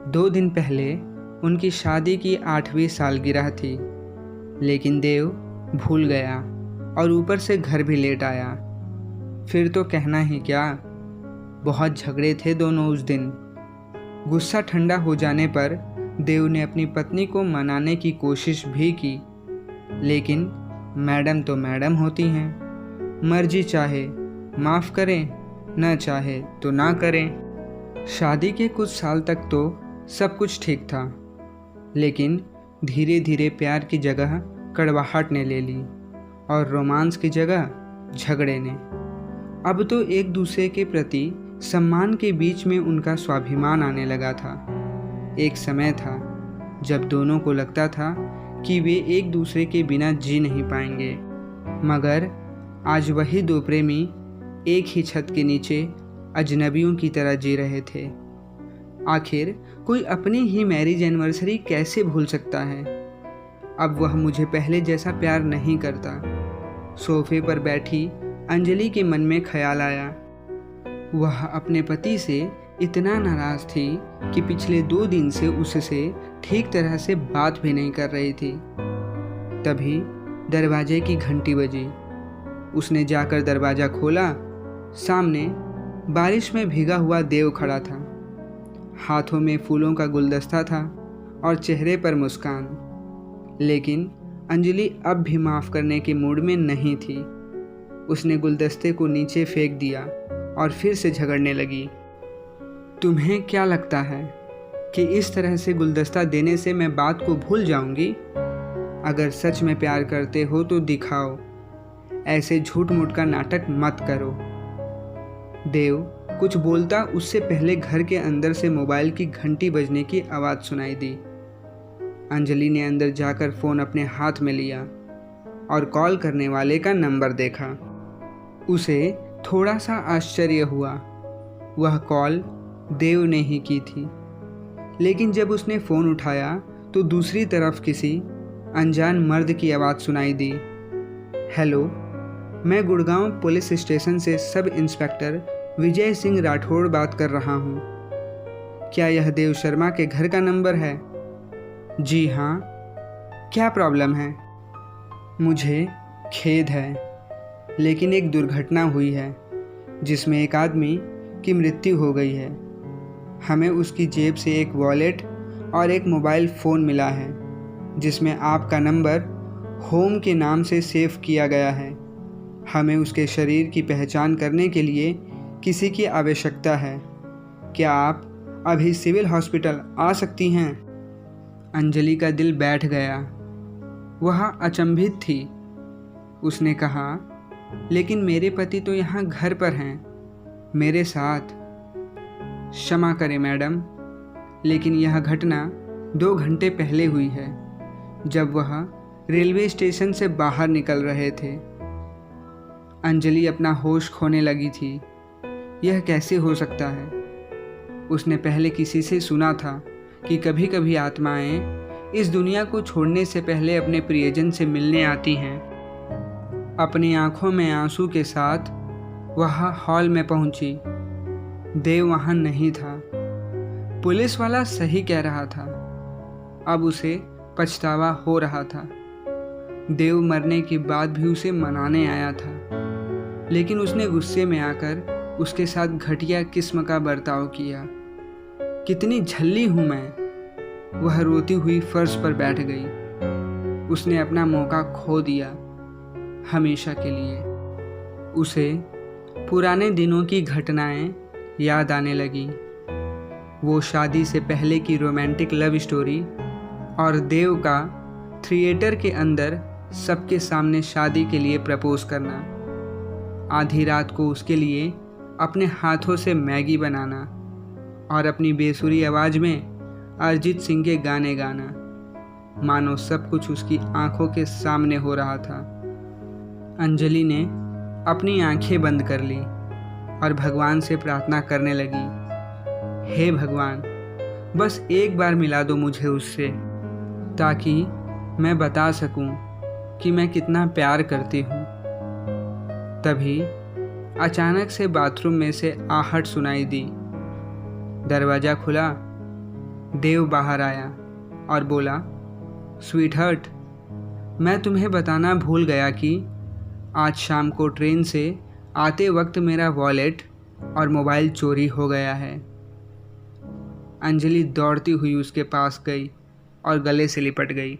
2 दिन पहले उनकी शादी की 8वीं सालगिरह थी, लेकिन देव भूल गया और ऊपर से घर भी लेट आया। फिर तो कहना ही क्या, बहुत झगड़े थे दोनों उस दिन। गुस्सा ठंडा हो जाने पर देव ने अपनी पत्नी को मनाने की कोशिश भी की, लेकिन मैडम तो मैडम होती हैं, मर्जी चाहे माफ़ करें, न चाहे तो ना करें। शादी के कुछ साल तक तो सब कुछ ठीक था, लेकिन धीरे धीरे प्यार की जगह कड़वाहट ने ले ली और रोमांस की जगह झगड़े ने। अब तो एक दूसरे के प्रति सम्मान के बीच में उनका स्वाभिमान आने लगा था। एक समय था जब दोनों को लगता था कि वे एक दूसरे के बिना जी नहीं पाएंगे, मगर आज वही दो प्रेमी एक ही छत के नीचे अजनबियों की तरह जी रहे थे। आखिर कोई अपनी ही मैरिज एनिवर्सरी कैसे भूल सकता है। अब वह मुझे पहले जैसा प्यार नहीं करता। सोफे पर बैठी अंजलि के मन में ख्याल आया। वह अपने पति से इतना नाराज़ थी कि पिछले 2 दिन से उससे ठीक तरह से बात भी नहीं कर रही थी। तभी दरवाजे की घंटी बजी। उसने जाकर दरवाज़ा खोला। सामने बारिश में भीगा हुआ देव खड़ा था। हाथों में फूलों का गुलदस्ता था और चेहरे पर मुस्कान। लेकिन अंजलि अब भी माफ़ करने के मूड में नहीं थी। उसने गुलदस्ते को नीचे फेंक दिया और फिर से झगड़ने लगी। तुम्हें क्या लगता है कि इस तरह से गुलदस्ता देने से मैं बात को भूल जाऊंगी? अगर सच में प्यार करते हो तो दिखाओ, ऐसे झूठ मूठ का नाटक मत करो। देव कुछ बोलता उससे पहले घर के अंदर से मोबाइल की घंटी बजने की आवाज़ सुनाई दी। अंजलि ने अंदर जाकर फ़ोन अपने हाथ में लिया और कॉल करने वाले का नंबर देखा। उसे थोड़ा सा आश्चर्य हुआ। वह कॉल देव ने ही की थी, लेकिन जब उसने फ़ोन उठाया तो दूसरी तरफ किसी अनजान मर्द की आवाज़ सुनाई दी। हेलो, मैं गुड़गांव पुलिस स्टेशन से सब इंस्पेक्टर विजय सिंह राठौड़ बात कर रहा हूँ। क्या यह देव शर्मा के घर का नंबर है? जी हाँ, क्या प्रॉब्लम है? मुझे खेद है, लेकिन एक दुर्घटना हुई है जिसमें एक आदमी की मृत्यु हो गई है। हमें उसकी जेब से एक वॉलेट और एक मोबाइल फ़ोन मिला है जिसमें आपका नंबर होम के नाम से सेव किया गया है। हमें उसके शरीर की पहचान करने के लिए किसी की आवश्यकता है। क्या आप अभी सिविल हॉस्पिटल आ सकती हैं? अंजलि का दिल बैठ गया। वह अचंभित थी। उसने कहा, लेकिन मेरे पति तो यहाँ घर पर हैं, मेरे साथ। क्षमा करें मैडम, लेकिन यह घटना 2 घंटे पहले हुई है, जब वह रेलवे स्टेशन से बाहर निकल रहे थे। अंजलि अपना होश खोने लगी थी। यह कैसे हो सकता है? उसने पहले किसी से सुना था कि कभी कभी आत्माएं इस दुनिया को छोड़ने से पहले अपने प्रियजन से मिलने आती हैं। अपनी आंखों में आंसू के साथ वह हॉल में पहुंची। देव वहां नहीं था। पुलिस वाला सही कह रहा था। अब उसे पछतावा हो रहा था। देव मरने के बाद भी उसे मनाने आया था, लेकिन उसने गुस्से में आकर उसके साथ घटिया किस्म का बर्ताव किया। कितनी झल्ली हूँ मैं। वह रोती हुई फर्श पर बैठ गई। उसने अपना मौका खो दिया, हमेशा के लिए। उसे पुराने दिनों की घटनाएं याद आने लगी। वो शादी से पहले की रोमांटिक लव स्टोरी और देव का थिएटर के अंदर सबके सामने शादी के लिए प्रपोज करना। आधी रात को उसके लिए अपने हाथों से मैगी बनाना और अपनी बेसुरी आवाज़ में अरिजीत सिंह के गाने गाना, मानो सब कुछ उसकी आंखों के सामने हो रहा था। अंजलि ने अपनी आंखें बंद कर ली और भगवान से प्रार्थना करने लगी, हे भगवान, बस एक बार मिला दो मुझे उससे, ताकि मैं बता सकूं कि मैं कितना प्यार करती हूँ। तभी अचानक से बाथरूम में से आहट सुनाई दी। दरवाज़ा खुला देव बाहर आया और बोला, स्वीट हार्ट, मैं तुम्हें बताना भूल गया कि आज शाम को ट्रेन से आते वक्त मेरा वॉलेट और मोबाइल चोरी हो गया है। अंजलि दौड़ती हुई उसके पास गई और गले से लिपट गई।